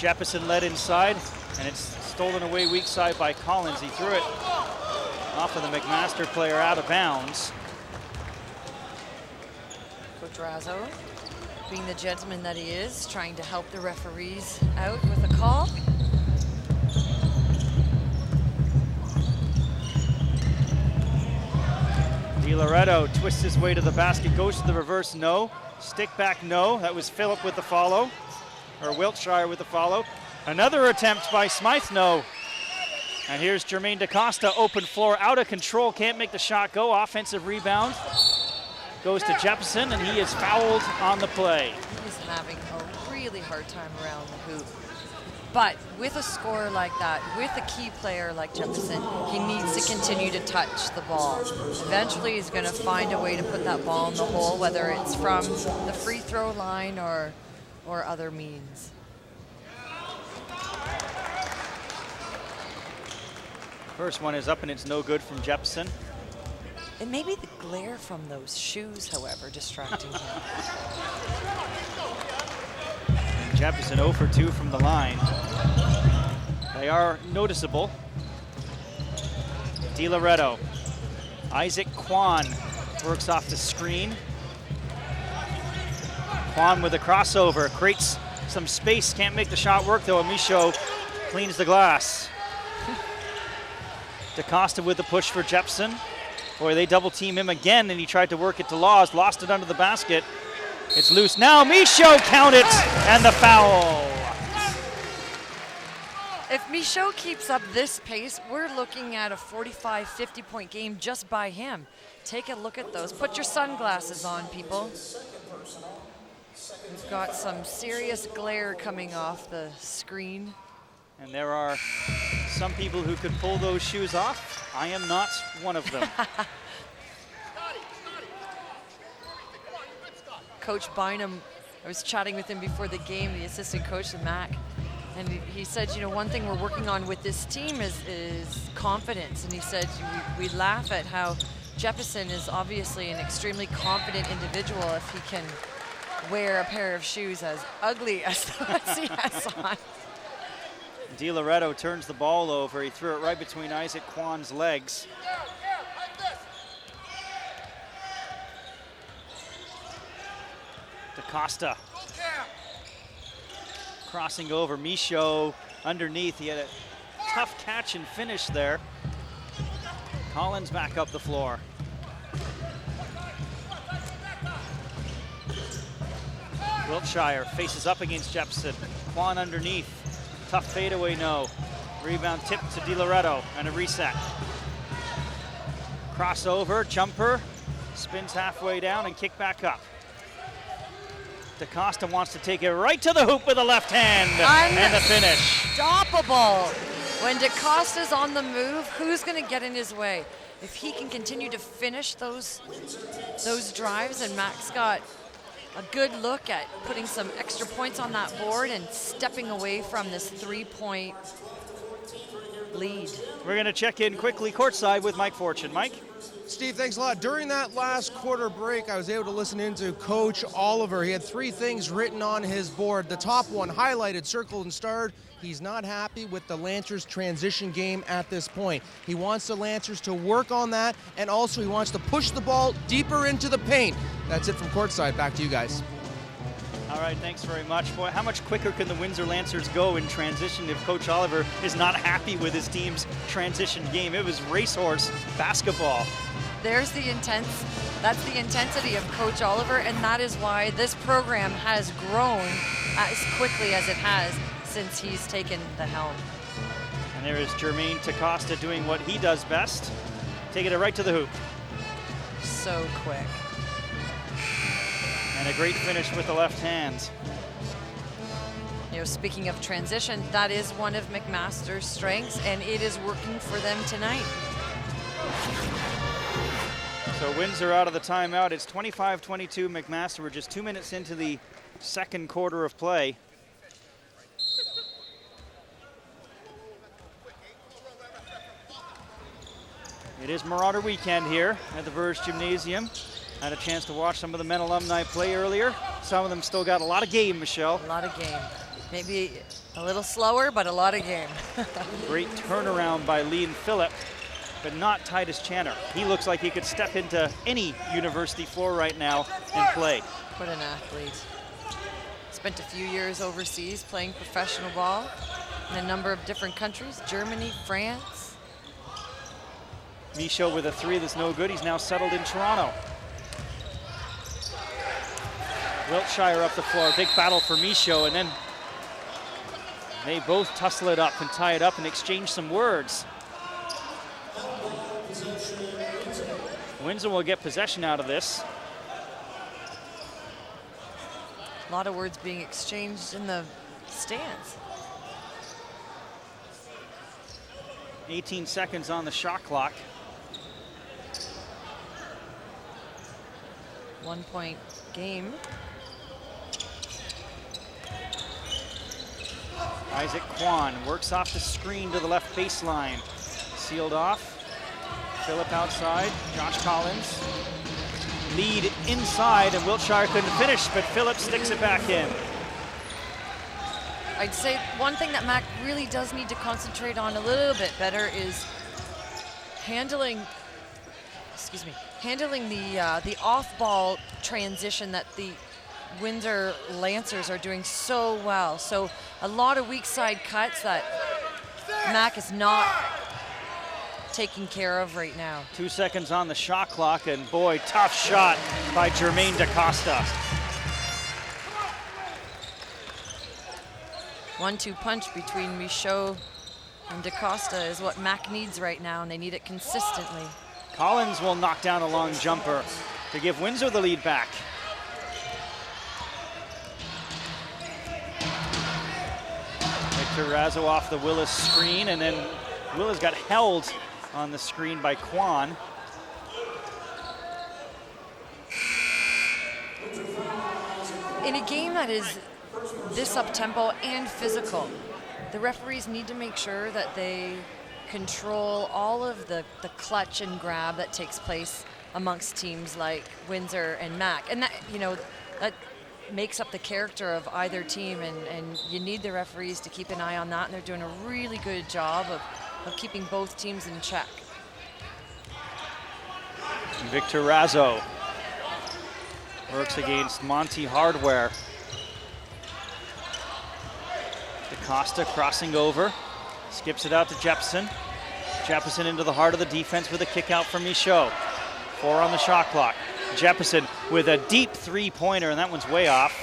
Jefferson led inside, and it's stolen away weak side by Collins. He threw it off of the McMaster player out of bounds. Coach Razzo, being the gentleman that he is, trying to help the referees out with a call. DiLoretto twists his way to the basket, goes to the reverse, no. Stick back, no. That was Phillip with the follow, or Wiltshire with the follow. Another attempt by Smythe, no. And here's Jermaine DaCosta, open floor, out of control, can't make the shot go. Offensive rebound goes to Jefferson, and he is fouled on the play. He's having a really hard time around the hoop. But with a scorer like that, with a key player like Jefferson, he needs to continue to touch the ball. Eventually he's going to find a way to put that ball in the hole, whether it's from the free throw line or other means. First one is up and it's no good from Jefferson. It may be the glare from those shoes, however, distracting him. Jefferson 0 for 2 from the line. They are noticeable. DiLoretto. Isaac Kwan works off the screen. Kwan with a crossover, creates some space, can't make the shot work though. Amisho cleans the glass. DaCosta with the push for Jepson. Boy, they double team him again and he tried to work it to Laws, lost it under the basket. It's loose now, Michaud count it, and the foul. If Michaud keeps up this pace, we're looking at a 45, 50-point game just by him. Take a look at those. Put your sunglasses on, people. We've got some serious glare coming off the screen. And there are some people who could pull those shoes off. I am not one of them. Coach Bynum, I was chatting with him before the game, the assistant coach, Mac, and he said, you know, one thing we're working on with this team is confidence. And he said, we laugh at how Jefferson is obviously an extremely confident individual if he can wear a pair of shoes as ugly as the ones he has on. DiLoretto turns the ball over. He threw it right between Isaac Kwan's legs. DaCosta crossing over. Michaud underneath. He had a tough catch and finish there. Collins back up the floor. Wiltshire faces up against Jepson. Kwan underneath. Tough fadeaway, no. Rebound tip to DiLoretto and a reset. Crossover, jumper, spins halfway down and kick back up. DaCosta wants to take it right to the hoop with the left hand and the finish. Unstoppable. When DaCosta's on the move, who's going to get in his way? If he can continue to finish those drives, and Mac's got a good look at putting some extra points on that board and stepping away from this 3-point lead. We're going to check in quickly courtside with Mike Fortune. Mike? Steve, thanks a lot. During that last quarter break, I was able to listen into Coach Oliver. He had 3 things written on his board. The top one, highlighted, circled, and starred. He's not happy with the Lancers' transition game at this point. He wants the Lancers to work on that, and also he wants to push the ball deeper into the paint. That's it from courtside. Back to you guys. All right, thanks very much. Boy, how much quicker can the Windsor Lancers go in transition if Coach Oliver is not happy with his team's transition game? It was racehorse basketball. There's the that's the intensity of Coach Oliver, and that is why this program has grown as quickly as it has since he's taken the helm. And there is Jermaine DaCosta doing what he does best, taking it right to the hoop. So quick. And a great finish with the left hand. You know, speaking of transition, that is one of McMaster's strengths, and it is working for them tonight. So Windsor out of the timeout. It's 25-22 McMaster. We're just 2 minutes into the second quarter of play. It is Marauder weekend here at the Verge Gymnasium. Had a chance to watch some of the men alumni play earlier. Some of them still got a lot of game, Michelle. A lot of game. Maybe a little slower, but a lot of game. Great turnaround by Liam Phillip, but not Titus Channer. He looks like he could step into any university floor right now and play. What an athlete. Spent a few years overseas playing professional ball in a number of different countries, Germany, France. Michaud with a 3 that's no good. He's now settled in Toronto. Wiltshire up the floor, big battle for Michaud, and then they both tussle it up and tie it up and exchange some words. Windsor will get possession out of this. A lot of words being exchanged in the stands. 18 seconds on the shot clock. 1 point game. Isaac Kwan works off the screen to the left baseline. Sealed off. Phillip outside. Josh Collins. Lead inside, and Wiltshire couldn't finish, but Phillip sticks it back in. I'd say one thing that Mac really does need to concentrate on a little bit better is handling the off-ball transition that the Windsor Lancers are doing so well. So a lot of weak side cuts that Mac is not taking care of right now. 2 seconds on the shot clock, and boy, tough shot by Jermaine DaCosta. 1-2 punch between Michaud and DaCosta is what Mac needs right now, and they need it consistently. Collins will knock down a long jumper to give Windsor the lead back. Victor Razzo off the Willis screen, and then Willis got held on the screen by Kwan. In a game that is this up-tempo and physical, the referees need to make sure that they control all of the clutch and grab that takes place amongst teams like Windsor and Mac. And that, you know, that makes up the character of either team, and you need the referees to keep an eye on that, and they're doing a really good job of keeping both teams in check. Victor Razzo works against Monty Hardware. DaCosta crossing over, skips it out to Jeppson. Jeppson into the heart of the defense with a kick out from Michaud. 4 on the shot clock. Jeppson with a deep three-pointer, and that one's way off.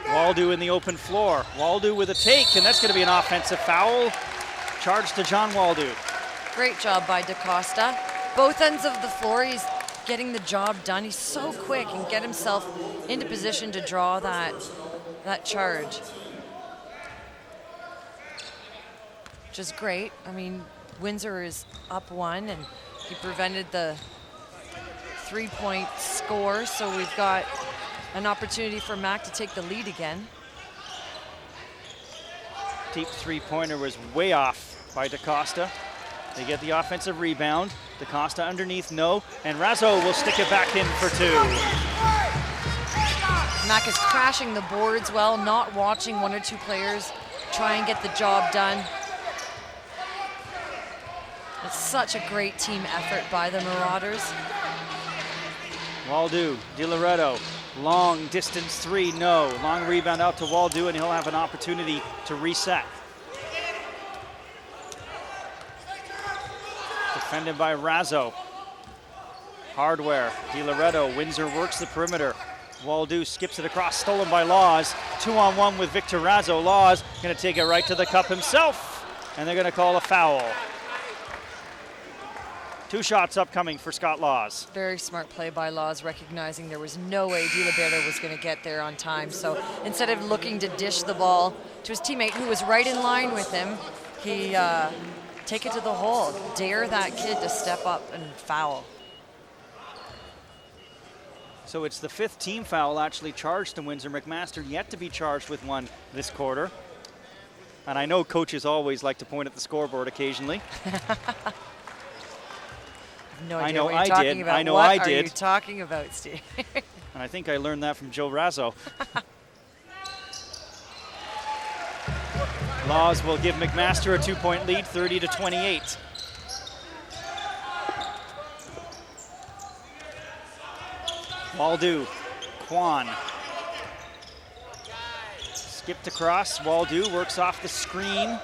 Waldo in the open floor. Waldo with a take, and that's going to be an offensive foul. Charge to John Waldo. Great job by DaCosta. Both ends of the floor, he's getting the job done. He's so quick and get himself into position to draw that charge. Which is great. I mean, Windsor is up 1, and he prevented the 3-point score, so we've got an opportunity for Mac to take the lead again. Deep three-pointer was way off by DaCosta. They get the offensive rebound. DaCosta underneath, no, and Razzo will stick it back in for 2. Mac is crashing the boards well, not watching 1 or 2 players try and get the job done. It's such a great team effort by the Marauders. Waldo, DiLoretto, long distance 3, no. Long rebound out to Waldo, and he'll have an opportunity to reset. Defended by Razzo. Hardware, DiLoretto, Windsor works the perimeter. Waldo skips it across, stolen by Laws. 2-on-1 with Victor Razzo. Laws gonna take it right to the cup himself, and they're gonna call a foul. 2 shots upcoming for Scott Laws. Very smart play by Laws, recognizing there was no way DiLoretto was going to get there on time. So instead of looking to dish the ball to his teammate, who was right in line with him, he take it to the hole, dare that kid to step up and foul. So it's the 5th team foul actually charged to Windsor. McMaster yet to be charged with one this quarter. And I know coaches always like to point at the scoreboard occasionally. No I idea know what you're I talking did. about. I know what I are did. you talking about, Steve? And I think I learned that from Joe Razzo. Laws will give McMaster a 2-point lead, 30-28. Waldo, Kwan. Skipped across, Waldo works off the screen.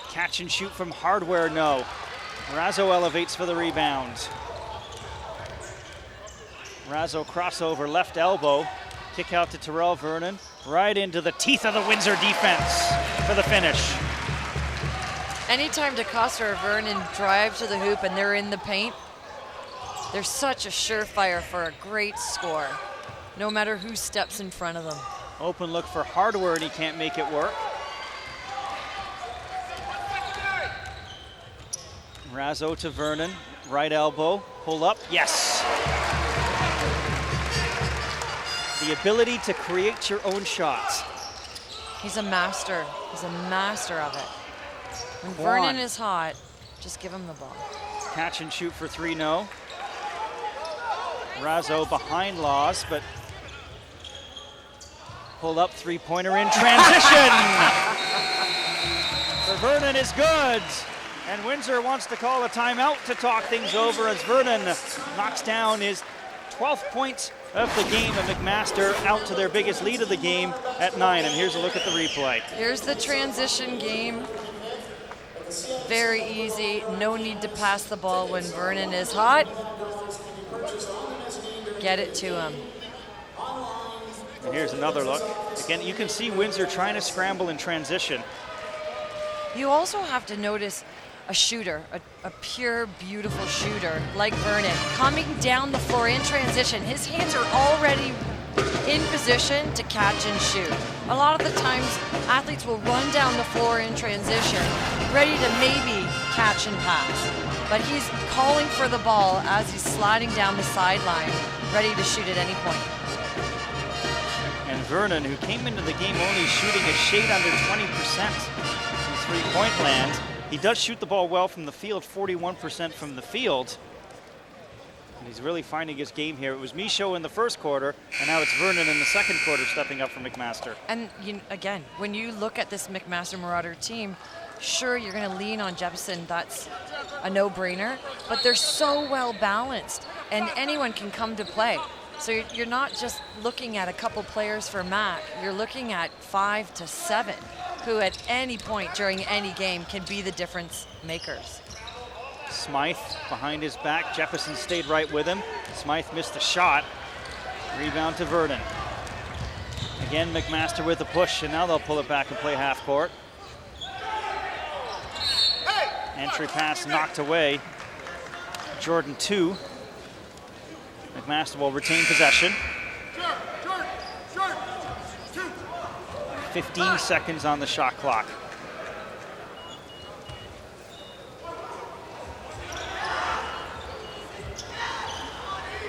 Catch and shoot from Hardware, no. Razzo elevates for the rebound. Razzo crossover, left elbow. Kick out to Terrell Vernon. Right into the teeth of the Windsor defense for the finish. Anytime DeCosta or Vernon drive to the hoop and they're in the paint, they're such a surefire for a great score, no matter who steps in front of them. Open look for Hardware, and he can't make it work. Razzo to Vernon, right elbow, pull up, yes. The ability to create your own shots. He's a master. He's a master of it. When Kwan. Vernon is hot, just give him the ball. Catch and shoot for 3, no. Razzo behind Laws, but pull up, three-pointer in transition. For Vernon is good. And Windsor wants to call a timeout to talk things over as Vernon knocks down his 12th point of the game, and McMaster out to their biggest lead of the game at 9. And here's a look at the replay. Here's the transition game. Very easy. No need to pass the ball when Vernon is hot. Get it to him. And here's another look. Again, you can see Windsor trying to scramble in transition. You also have to notice a shooter, a pure, beautiful shooter like Vernon, coming down the floor in transition. His hands are already in position to catch and shoot. A lot of the times, athletes will run down the floor in transition, ready to maybe catch and pass. But he's calling for the ball as he's sliding down the sideline, ready to shoot at any point. And Vernon, who came into the game only shooting a shade under 20% from three-point land, he does shoot the ball well from the field, 41% from the field. And he's really finding his game here. It was Michaud in the first quarter, and now it's Vernon in the second quarter stepping up for McMaster. And again, when you look at this McMaster Marauder team, sure, you're going to lean on Jefferson. That's a no-brainer. But they're so well balanced, and anyone can come to play. So you're not just looking at a couple players for Mac. You're looking at 5 to 7 who at any point during any game can be the difference makers. Smythe behind his back. Jefferson stayed right with him. Smythe missed the shot. Rebound to Vernon. Again, McMaster with a push, and now they'll pull it back and play half court. Entry pass knocked away. Jordan 2. McMaster will retain possession. 15 seconds on the shot clock.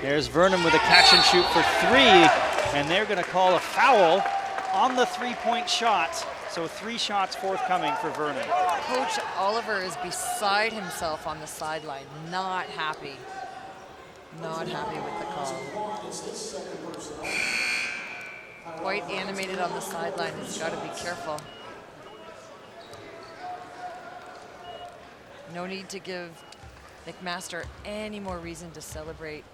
There's Vernon with a catch and shoot for 3, and they're going to call a foul on the three-point shot. So 3 shots forthcoming for Vernon. Coach Oliver is beside himself on the sideline, not happy. Not happy with the call. Quite animated on the sideline. He's got to be careful. No need to give McMaster any more reason to celebrate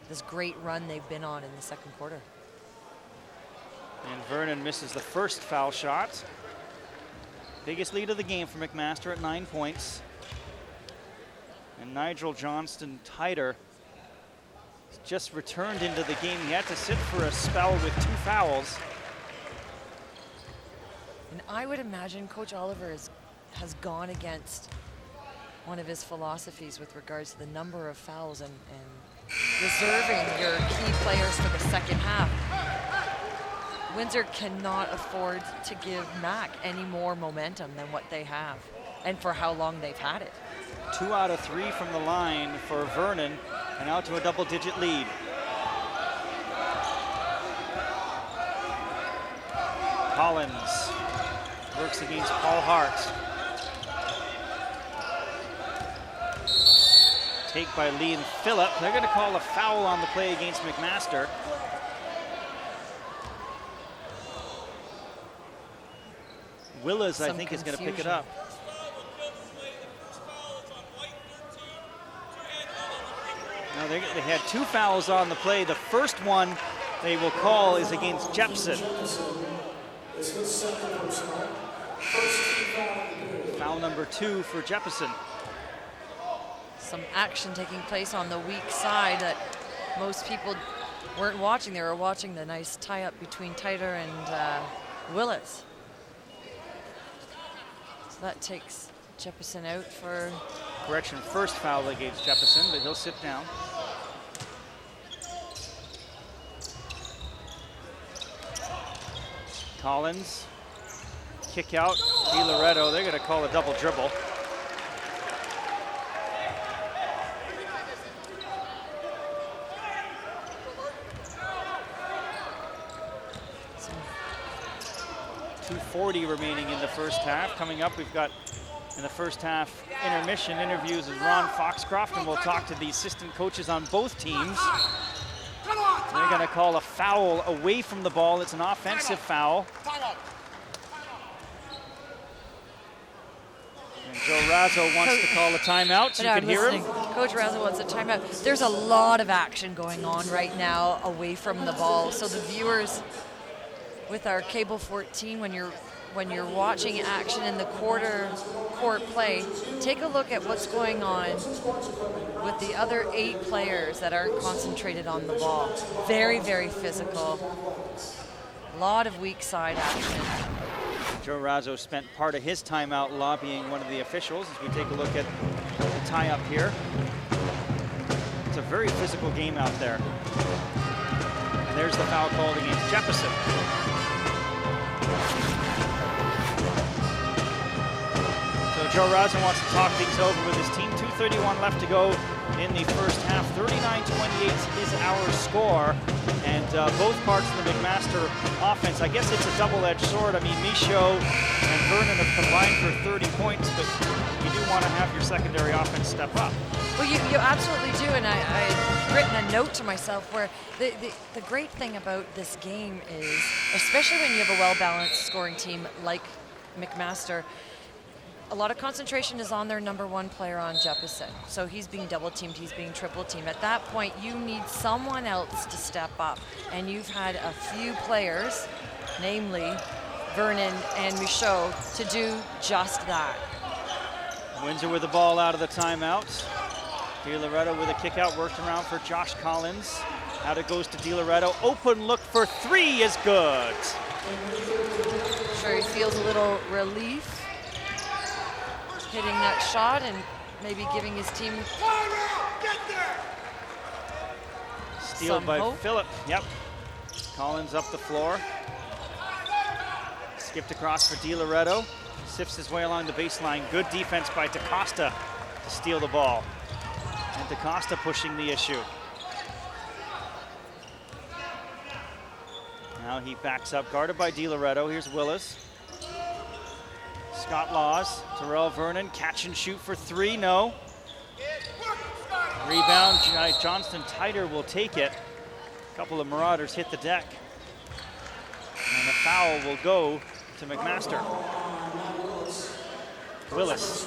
this great run they've been on in the second quarter. And Vernon misses the first foul shot. Biggest lead of the game for McMaster at 9 points. And Nigel Johnston-Tyter just returned into the game. He had to sit for a spell with 2 fouls. And I would imagine Coach Oliver has gone against one of his philosophies with regards to the number of fouls and reserving your key players for the second half. Windsor cannot afford to give Mac any more momentum than what they have and for how long they've had it. 2 out of 3 from the line for Vernon, and out to a double-digit lead. Collins works against Paul Hart. Take by Lee and Phillip. They're going to call a foul on the play against McMaster. Willis, I think, is going to pick it up. Now they had 2 fouls on the play. The first one they will call is against Jepson. Foul number 2 for Jepson. Some action taking place on the weak side that most people weren't watching. They were watching the nice tie-up between Titer and Willis. So that takes Jepson out for... Correction, first foul against Jepson, but he'll sit down. Collins, kick out, DiLoretto, they're going to call a double dribble. So 2:40 remaining in the first half. Coming up, we've got in the first half intermission interviews with Ron Foxcroft, and we'll talk to the assistant coaches on both teams. They're going to call a foul away from the ball. It's an offensive foul. And Joe Razzo wants to call a timeout, so you can hear him. Coach Razzo wants a timeout. There's a lot of action going on right now away from the ball. So the viewers with our Cable 14, when you're watching action in the court play, take a look at what's going on with the other 8 players that are concentrated on the ball. Very, very physical. A lot of weak side action. Joe Razzo spent part of his timeout lobbying one of the officials as we take a look at the tie-up here. It's a very physical game out there. And there's the foul called against Jefferson. So Joe Razzo wants to talk things over with his team. 2:31 left to go in the first half. 39-28 is our score. And both parts of the McMaster offense, I guess it's a double-edged sword. I mean, Michaud and Vernon have combined for 30 points, but you do want to have your secondary offense step up. Well, you absolutely do, and I've written a note to myself where the great thing about this game is, especially when you have a well-balanced scoring team like McMaster, a lot of concentration is on their number 1 player on Jefferson. So he's being double-teamed, he's being triple-teamed. At that point, you need someone else to step up. And you've had a few players, namely Vernon and Michaud, to do just that. Windsor with the ball out of the timeout. DiLoretto with a kick out, worked around for Josh Collins. Out it goes to DiLoretto. Open look for 3 is good. I'm sure he feels a little relief hitting that shot and maybe giving his team steal by hope. Phillip. Yep. Collins up the floor. Skipped across for DiLoretto. Sifts his way along the baseline. Good defense by DaCosta to steal the ball. And DaCosta pushing the issue. Now he backs up, guarded by DiLoretto. Here's Willis. Scott Laws, Terrell Vernon, catch and shoot for 3, no. Rebound, Johnston Titer will take it. A couple of Marauders hit the deck. And the foul will go to McMaster. Willis